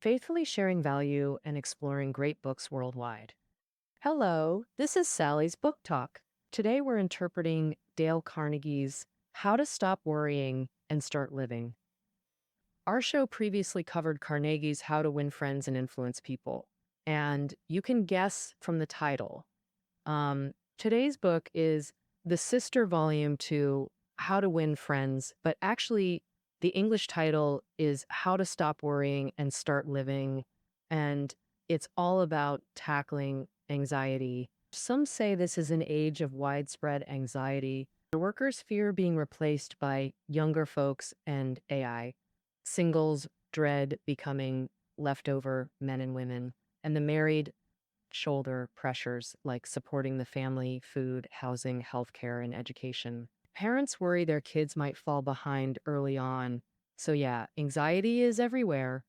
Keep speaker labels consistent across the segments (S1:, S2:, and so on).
S1: faithfully sharing value and exploring great books worldwide. Hello, this is Sally's Book Talk. Today we're interpreting Dale Carnegie's How to Stop Worrying and Start Living. Our show previously covered Carnegie's How to Win Friends and Influence People, and you can guess from the title. Today's book is the sister volume to How to Win Friends, but actually the English title is How to Stop Worrying and Start Living, and it's all about tackling anxiety. Some say this is an age of widespread anxiety. The workers fear being replaced by younger folks and AI. Singles dread becoming leftover men and women, and the married shoulder pressures like supporting the family, food, housing, healthcare, and education. Parents worry their kids might fall behind early on. So, yeah, anxiety is everywhere.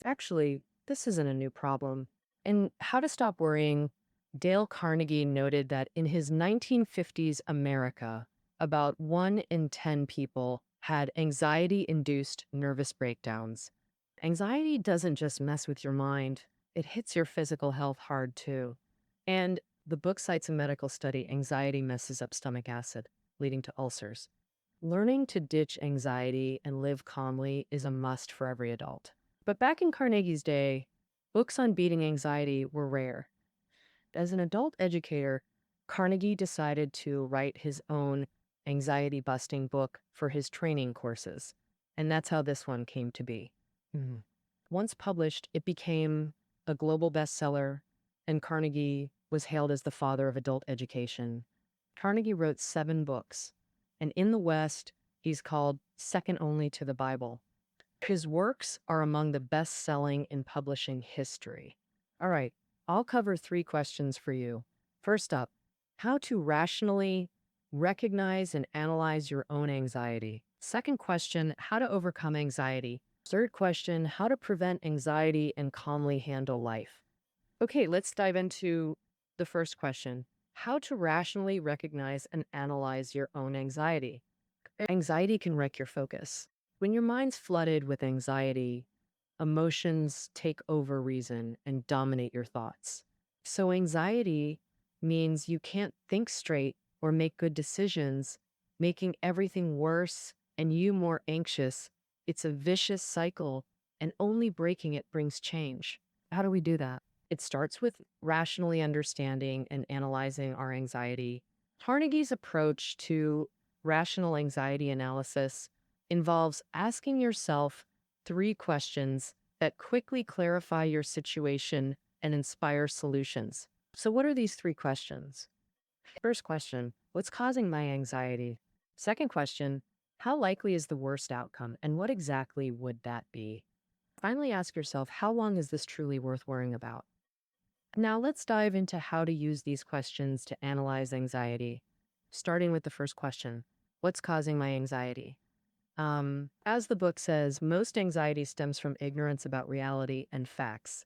S1: Actually, this isn't a new problem. In How to Stop Worrying, Dale Carnegie noted that in his 1950s America, about 1 in 10 people had anxiety induced nervous breakdowns. Anxiety doesn't just mess with your mind, it hits your physical health hard too. And the book cites a medical study anxiety messes up stomach acid, leading to ulcers. Learning to ditch anxiety and live calmly is a must for every adult. But back in Carnegie's day, books on beating anxiety were rare. As an adult educator, Carnegie decided to write his own anxiety busting book for his training courses. And that's how this one came to be. Mhm. Once published, it became a global bestseller, and Carnegie was hailed as the father of adult education. Carnegie wrote 7 books, and in the West, he's called second only to the Bible. His works are among the best-selling in publishing history. All right, I'll cover 3 questions for you. First up, how to rationally recognize and analyze your own anxiety. Second question, how to overcome anxiety. Third question, how to prevent anxiety and calmly handle life. Okay, let's dive into the first question. How to rationally recognize and analyze your own anxiety. Anxiety can wreck your focus. When your mind's flooded with anxiety, emotions take over reason and dominate your thoughts. So anxiety means you can't think straight or make good decisions, making everything worse and you more anxious. It's a vicious cycle, and only breaking it brings change. How do we do that? It starts with rationally understanding and analyzing our anxiety. Carnegie's approach to rational anxiety analysis involves asking yourself 3 questions that quickly clarify your situation and inspire solutions. So, what are these 3 questions? First question, what's causing my anxiety? Second question, how likely is the worst outcome, and what exactly would that be? Finally, ask yourself, how long is this truly worth worrying about? Now, let's dive into how to use these questions to analyze anxiety. Starting with the first question, what's causing my anxiety? As the book says, most anxiety stems from ignorance about reality and facts.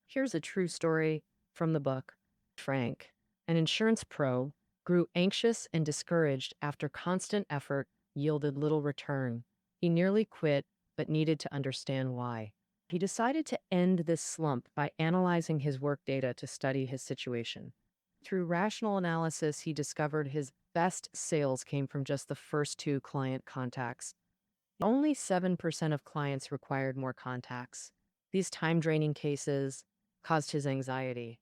S1: Here's a true story from the book. Frank, an insurance pro, grew anxious and discouraged after constant effort yielded little return. He nearly quit, but needed to understand why. He decided to end this slump by analyzing his work data to study his situation. Through rational analysis, he discovered his best sales came from just the first 2 client contacts. Only 7% of clients required more contacts. These time-draining cases caused his anxiety.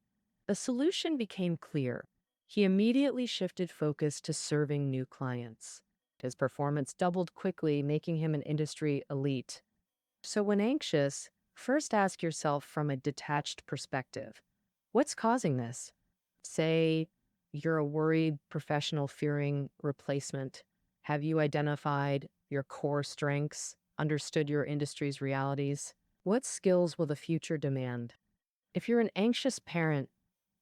S1: The solution became clear. He immediately shifted focus to serving new clients. His performance doubled quickly, making him an industry elite. So when anxious, first ask yourself from a detached perspective, what's causing this? Say you're a worried professional fearing replacement. Have you identified your core strengths, understood your industry's realities? What skills will the future demand? If you're an anxious parent,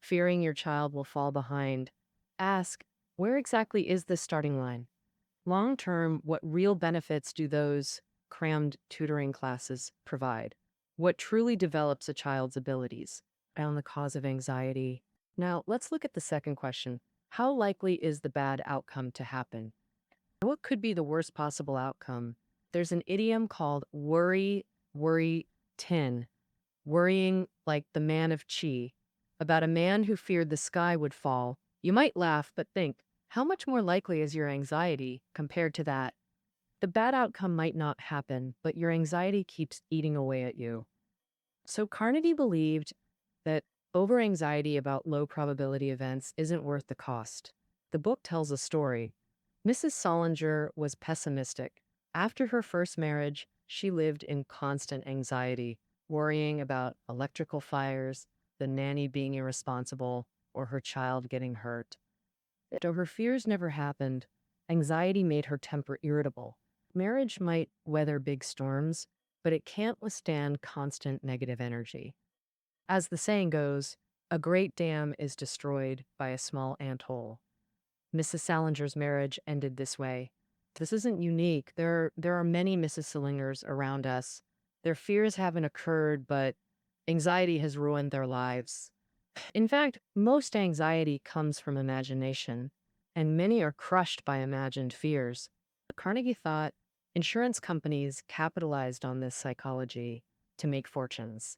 S1: fearing your child will fall behind, ask, where exactly is this starting line? Long term, what real benefits do those crammed tutoring classes provide? What truly develops a child's abilities? Found the cause of anxiety. Now, let's look at the second question. How likely is the bad outcome to happen? What could be the worst possible outcome? There's an idiom called worry tin. Worrying Like the Man of Chi, about a man who feared the sky would fall. You might laugh, but think, how much more likely is your anxiety compared to that? The bad outcome might not happen, but your anxiety keeps eating away at you. So Carnegie believed that over anxiety about low probability events isn't worth the cost. The book tells a story. Mrs. Solinger was pessimistic. After her first marriage, she lived in constant anxiety, worrying about electrical fires, the nanny being irresponsible, or her child getting hurt. Though her fears never happened, anxiety made her temper irritable. Marriage might weather big storms, but it can't withstand constant negative energy. As the saying goes, a great dam is destroyed by a small anthole. Mrs. Salinger's marriage ended this way. This isn't unique. There are many Mrs. Salingers around us. Their fears haven't occurred, but anxiety has ruined their lives. In fact, most anxiety comes from imagination, and many are crushed by imagined fears. Carnegie thought insurance companies capitalized on this psychology to make fortunes.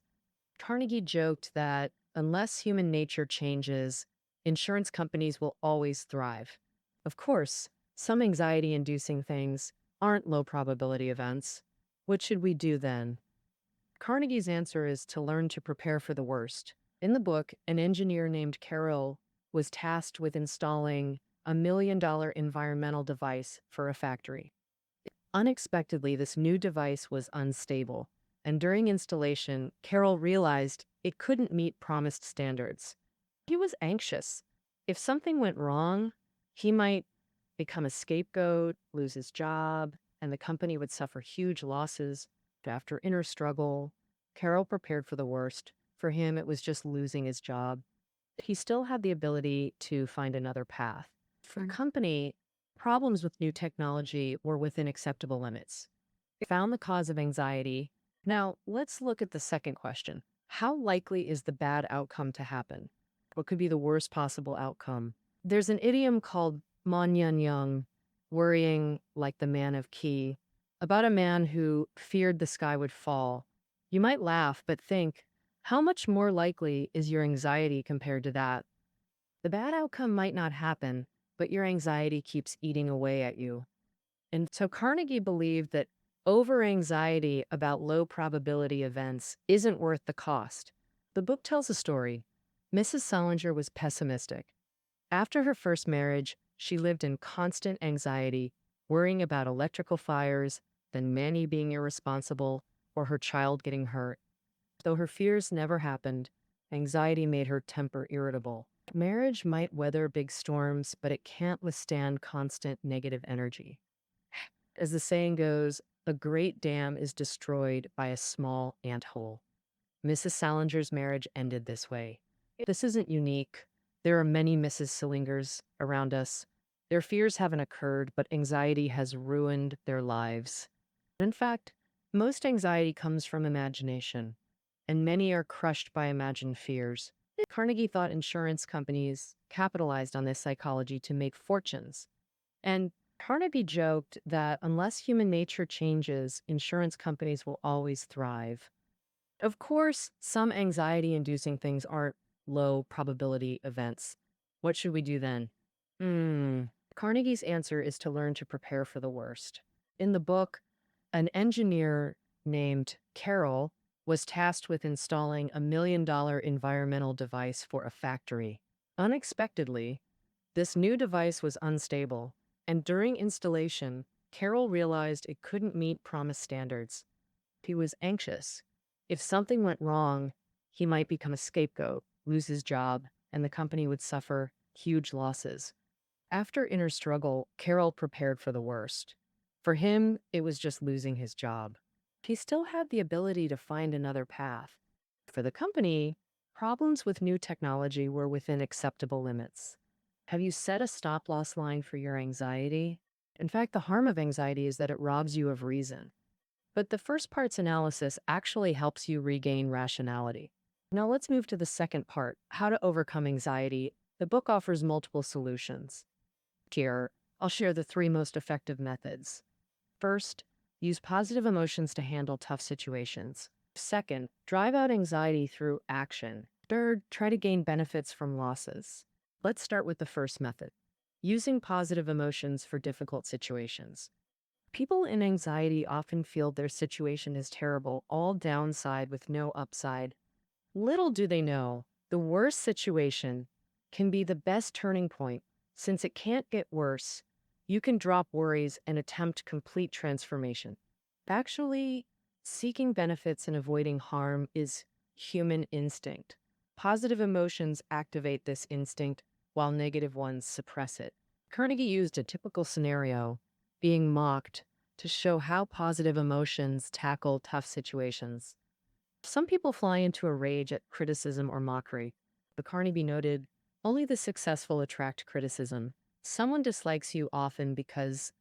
S1: Carnegie joked that unless human nature changes, insurance companies will always thrive. Of course, some anxiety inducing things aren't low probability events. What should we do then? Carnegie's answer is to learn to prepare for the worst. In the book, an engineer named Carol was tasked with installing $1 million environmental device for a factory. Unexpectedly, this new device was unstable, and during installation, Carol realized it couldn't meet promised standards. He was anxious. If something went wrong, he might become a scapegoat, lose his job, and the company would suffer huge losses. After inner struggle, Carol prepared for the worst. For him, it was just losing his job. He still had the ability to find another path. For the company, problems with new technology were within acceptable limits. He found the cause of anxiety. Now, let's look at the second question. How likely is the bad outcome to happen? What could be the worst possible outcome? There's an idiom called Monyanyang, worrying like the man of Ki, about a man who feared the sky would fall. You might laugh, but think, how much more likely is your anxiety compared to that? The bad outcome might not happen, but your anxiety keeps eating away at you. And so Carnegie believed that over anxiety about low probability events isn't worth the cost. The book tells a story. Mrs. Solinger was pessimistic. After her first marriage, she lived in constant anxiety, worrying about electrical fires, the nanny being irresponsible, or her child getting hurt. Though her fears never happened, anxiety made her temper irritable. Marriage might weather big storms, but it can't withstand constant negative energy. As the saying goes, a great dam is destroyed by a small anthole. Mrs. Salinger's marriage ended this way. This isn't unique. There are many Mrs. Salingers around us. Their fears haven't occurred, but anxiety has ruined their lives. In fact, most anxiety comes from imagination, and many are crushed by imagined fears. Carnegie thought insurance companies capitalized on this psychology to make fortunes. And Carnegie joked that unless human nature changes, insurance companies will always thrive. Of course, some anxiety-inducing things aren't low probability events. What should we do then? Carnegie's answer is to learn to prepare for the worst. In the book, an engineer named Carol was tasked with installing $1 million environmental device for a factory. Unexpectedly, this new device was unstable, and during installation, Carol realized it couldn't meet promised standards. He was anxious. If something went wrong, he might become a scapegoat, lose his job, and the company would suffer huge losses. After inner struggle, Carol prepared for the worst. For him, it was just losing his job. He still had the ability to find another path. For the company, problems with new technology were within acceptable limits. Have you set a stop-loss line for your anxiety? In fact, the harm of anxiety is that it robs you of reason. But the first part's analysis actually helps you regain rationality. Now let's move to the second part, how to overcome anxiety. The book offers multiple solutions. Here, I'll share the 3 most effective methods. First, use positive emotions to handle tough situations. Second, drive out anxiety through action. Third, try to gain benefits from losses. Let's start with the first method, using positive emotions for difficult situations. People in anxiety often feel their situation is terrible, all downside with no upside. Little do they know, the worst situation can be the best turning point. Since it can't get worse, you can drop worries and attempt complete transformation. Actually, seeking benefits and avoiding harm is human instinct. Positive emotions activate this instinct, while negative ones suppress it. Carnegie used a typical scenario, being mocked, to show how positive emotions tackle tough situations. Some people fly into a rage at criticism or mockery, but Carnegie noted only the successful attract criticism. Someone dislikes you often because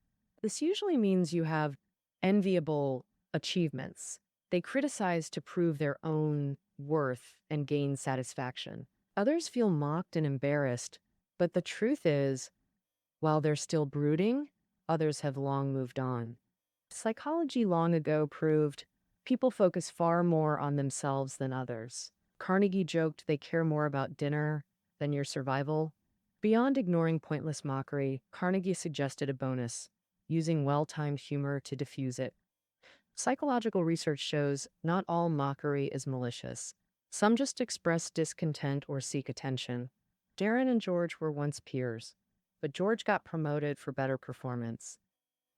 S1: this usually means you have enviable achievements. They criticize to prove their own worth and gain satisfaction. Others feel mocked and embarrassed, but the truth is, while they're still brooding, others have long moved on. Psychology long ago proved people focus far more on themselves than others. Carnegie joked they care more about dinner than your survival. Beyond ignoring pointless mockery, Carnegie suggested a bonus, using well-timed humor to diffuse it. Psychological research shows not all mockery is malicious. Some just express discontent or seek attention. Darren and George were once peers, but George got promoted for better performance.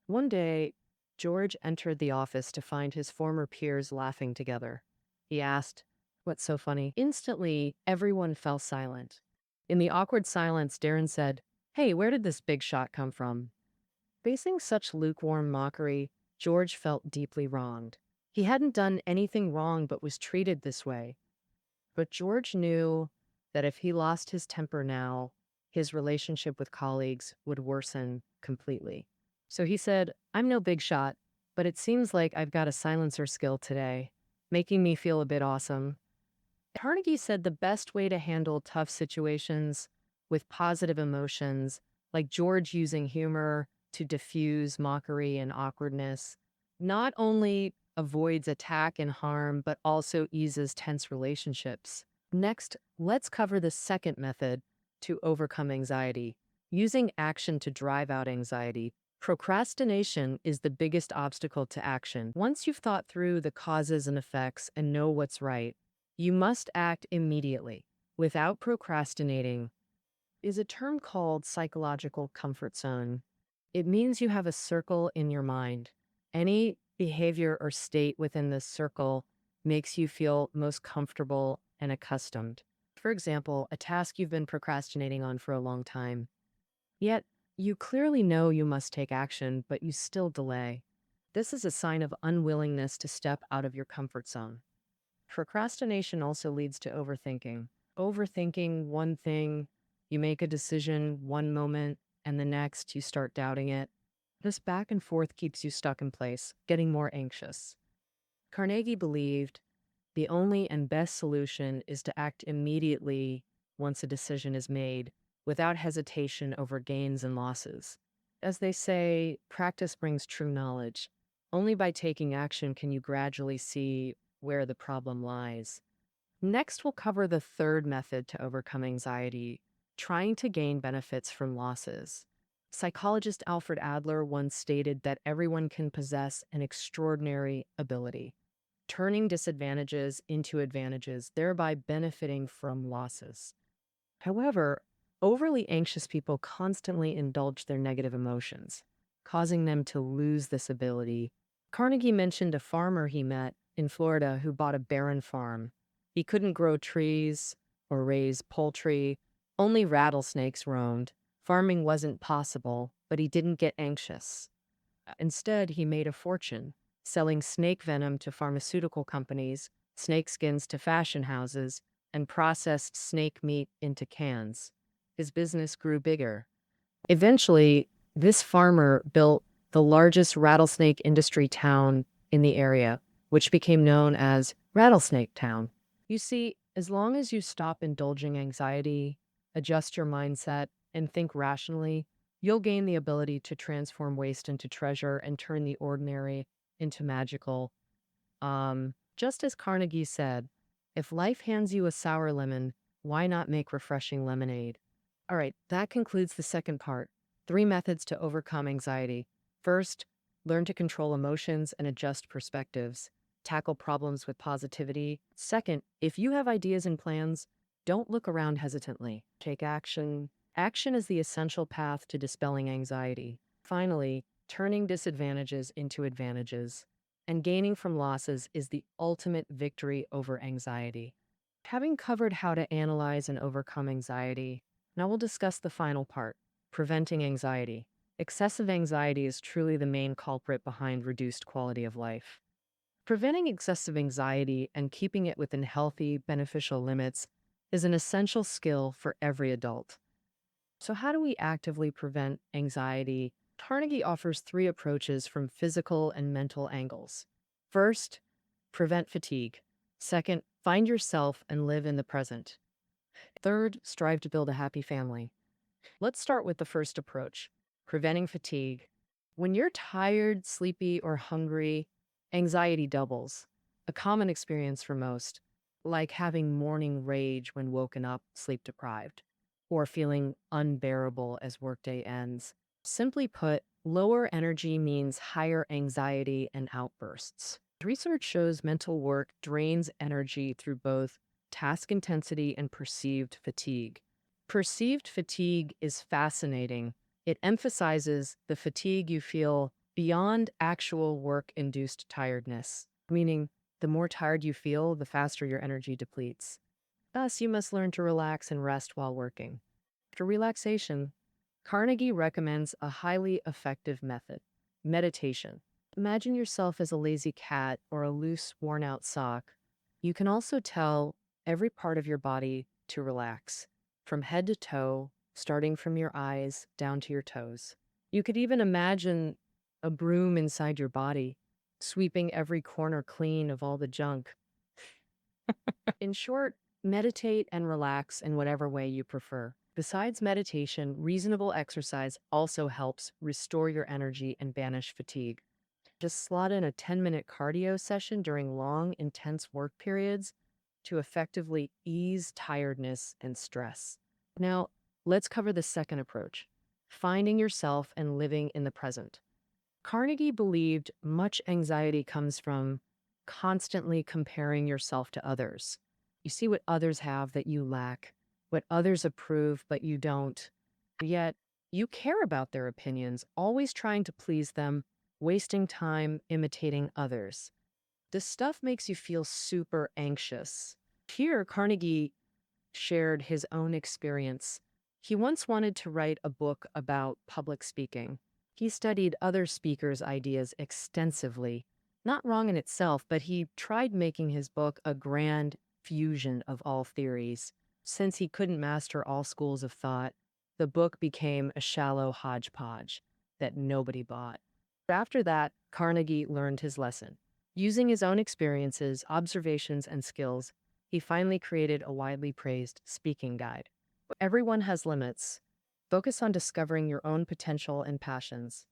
S1: One day, George entered the office to find his former peers laughing together. He asked, "What's so funny?" Instantly, everyone fell silent. In the awkward silence, Darren said, "Hey, where did this big shot come from?" Facing such lukewarm mockery, George felt deeply wronged. He hadn't done anything wrong but was treated this way. But George knew that if he lost his temper now, his relationship with colleagues would worsen completely. So he said, "I'm no big shot, but it seems like I've got a silencer skill today, making me feel a bit awesome." Carnegie said the best way to handle tough situations with positive emotions, like George using humor to diffuse mockery and awkwardness, not only avoids attack and harm, but also eases tense relationships. Next, let's cover the second method to overcome anxiety, using action to drive out anxiety. Procrastination is the biggest obstacle to action. Once you've thought through the causes and effects and know what's right, you must act immediately. Without procrastinating is a term called psychological comfort zone. It means you have a circle in your mind. Any behavior or state within this circle makes you feel most comfortable and accustomed. For example, a task you've been procrastinating on for a long time. Yet, you clearly know you must take action, but you still delay. This is a sign of unwillingness to step out of your comfort zone. Procrastination also leads to overthinking. Overthinking one thing, you make a decision one moment, and the next you start doubting it. This back and forth keeps you stuck in place, getting more anxious. Carnegie believed the only and best solution is to act immediately once a decision is made, without hesitation over gains and losses. As they say, practice brings true knowledge. Only by taking action can you gradually see where the problem lies. Next, we'll cover the third method to overcome anxiety, trying to gain benefits from losses. Psychologist Alfred Adler once stated that everyone can possess an extraordinary ability, turning disadvantages into advantages, thereby benefiting from losses. However, overly anxious people constantly indulge their negative emotions, causing them to lose this ability. Carnegie mentioned a farmer he met in Florida who bought a barren farm. He couldn't grow trees or raise poultry, only rattlesnakes roamed. Farming wasn't possible, but he didn't get anxious. Instead, he made a fortune selling snake venom to pharmaceutical companies, snake skins to fashion houses, and processed snake meat into cans. His business grew bigger. Eventually, this farmer built the largest rattlesnake industry town in the area, which became known as Rattlesnake Town. You see, as long as you stop indulging anxiety, adjust your mindset, and think rationally, you'll gain the ability to transform waste into treasure and turn the ordinary into magical. Just as Carnegie said, if life hands you a sour lemon, why not make refreshing lemonade? All right, that concludes the second part. 3 methods to overcome anxiety. First, learn to control emotions and adjust perspectives. Tackle problems with positivity. Second, if you have ideas and plans, don't look around hesitantly. Take action. Action is the essential path to dispelling anxiety. Finally, turning disadvantages into advantages. And gaining from losses is the ultimate victory over anxiety. Having covered how to analyze and overcome anxiety, now we'll discuss the final part, preventing anxiety. Excessive anxiety is truly the main culprit behind reduced quality of life. Preventing excessive anxiety and keeping it within healthy, beneficial limits is an essential skill for every adult. So, how do we actively prevent anxiety? Carnegie offers 3 approaches from physical and mental angles. First, prevent fatigue. Second, find yourself and live in the present. Third, strive to build a happy family. Let's start with the first approach, preventing fatigue. When you're tired, sleepy, or hungry, anxiety doubles, a common experience for most, like having morning rage when woken up sleep deprived, or feeling unbearable as workday ends. Simply put, lower energy means higher anxiety and outbursts. Research shows mental work drains energy through both task intensity and perceived fatigue. Perceived fatigue is fascinating. It emphasizes the fatigue you feel beyond actual work induced tiredness, meaning the more tired you feel, the faster your energy depletes. Thus, you must learn to relax and rest while working. For relaxation, Carnegie recommends a highly effective method, meditation. Imagine yourself as a lazy cat or a loose, worn out sock. You can also tell every part of your body to relax, from head to toe, starting from your eyes down to your toes. You could even imagine a broom inside your body, sweeping every corner clean of all the junk. In short, meditate and relax in whatever way you prefer. Besides meditation, reasonable exercise also helps restore your energy and banish fatigue. Just slot in a 10-minute cardio session during long, intense work periods to effectively ease tiredness and stress. Now, let's cover the second approach, finding yourself and living in the present. Carnegie believed much anxiety comes from constantly comparing yourself to others. You see what others have that you lack, what others approve but you don't. Yet, you care about their opinions, always trying to please them, wasting time imitating others. This stuff makes you feel super anxious. Here, Carnegie shared his own experience. He once wanted to write a book about public speaking. He studied other speakers' ideas extensively. Not wrong in itself, but he tried making his book a grand fusion of all theories. Since he couldn't master all schools of thought, the book became a shallow hodgepodge that nobody bought. After that, Carnegie learned his lesson. Using his own experiences, observations, and skills, he finally created a widely praised speaking guide. Everyone has limits. Focus on discovering your own potential and passions.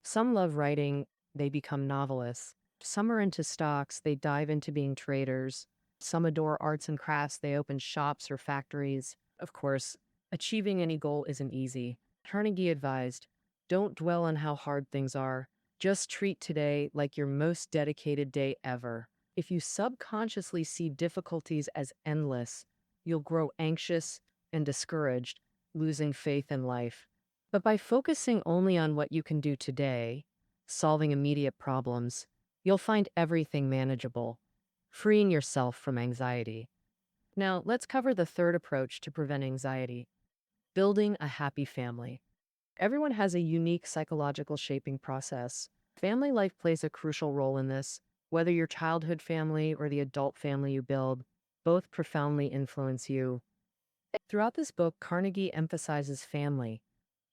S1: Some love writing, they become novelists. Some are into stocks, they dive into being traders. Some adore arts and crafts, they open shops or factories. Of course, achieving any goal isn't easy. Carnegie advised, don't dwell on how hard things are. Just treat today like your most dedicated day ever. If you subconsciously see difficulties as endless, you'll grow anxious and discouraged, losing faith in life. But by focusing only on what you can do today, solving immediate problems, you'll find everything manageable, freeing yourself from anxiety. Now, let's cover the third approach to prevent anxiety, building a happy family. Everyone has a unique psychological shaping process. Family life plays a crucial role in this. Whether your childhood family or the adult family you build, both profoundly influence you. Throughout this book, Carnegie emphasizes family.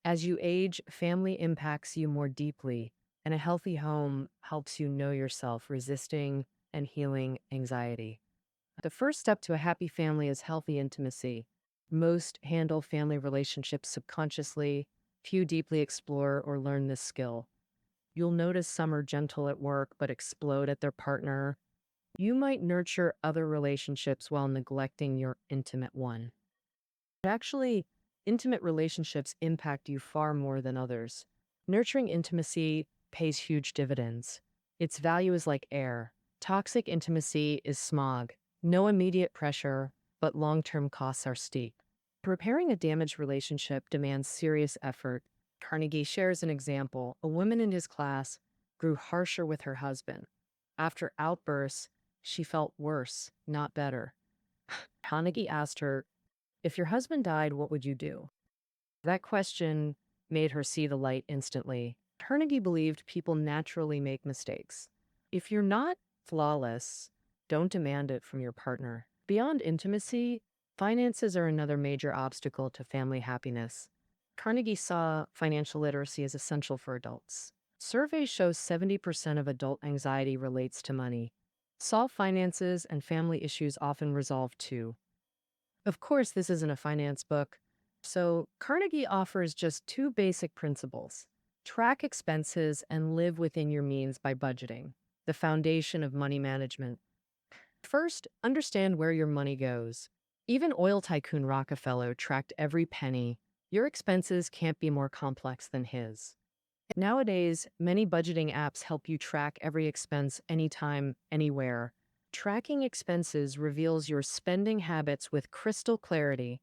S1: As you age, family impacts you more deeply, and a healthy home helps you know yourself, resisting and healing anxiety. The first step to a happy family is healthy intimacy. Most handle family relationships subconsciously, few deeply explore or learn this skill. You'll notice some are gentle at work but explode at their partner. You might nurture other relationships while neglecting your intimate one. Actually, intimate relationships impact you far more than others. Nurturing intimacy pays huge dividends. Its value is like air. Toxic intimacy is smog. No immediate pressure, but long-term costs are steep. Repairing a damaged relationship demands serious effort. Carnegie shares an example. A woman in his class grew harsher with her husband. After outbursts, she felt worse, not better. Carnegie asked her, if your husband died, what would you do? That question made her see the light instantly. Carnegie believed people naturally make mistakes. If you're not flawless, don't demand it from your partner. Beyond intimacy, finances are another major obstacle to family happiness. Carnegie saw financial literacy as essential for adults. Surveys show 70% of adult anxiety relates to money. Solved finances and family issues often resolve too. Of course, this isn't a finance book, so Carnegie offers just two basic principles. Track expenses and live within your means by budgeting, the foundation of money management. First, understand where your money goes. Even oil tycoon Rockefeller tracked every penny. Your expenses can't be more complex than his. Nowadays, many budgeting apps help you track every expense anytime, anywhere. Tracking expenses reveals your spending habits with crystal clarity.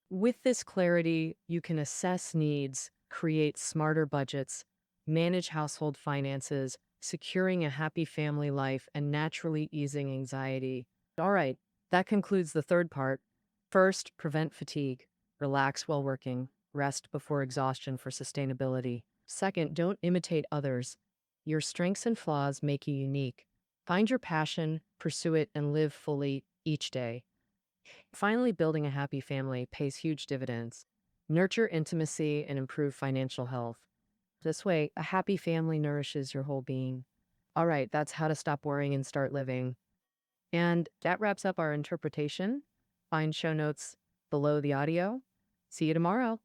S1: With this clarity, you can assess needs, create smarter budgets, manage household finances, securing a happy family life, and naturally easing anxiety. All right, that concludes the third part. First, prevent fatigue. Relax while working. Rest before exhaustion for sustainability. Second, don't imitate others. Your strengths and flaws make you unique. Find your passion, pursue it, and live fully each day. Finally, building a happy family pays huge dividends. Nurture intimacy and improve financial health. This way, a happy family nourishes your whole being. All right, that's how to stop worrying and start living. And that wraps up our interpretation. Find show notes below the audio. See you tomorrow.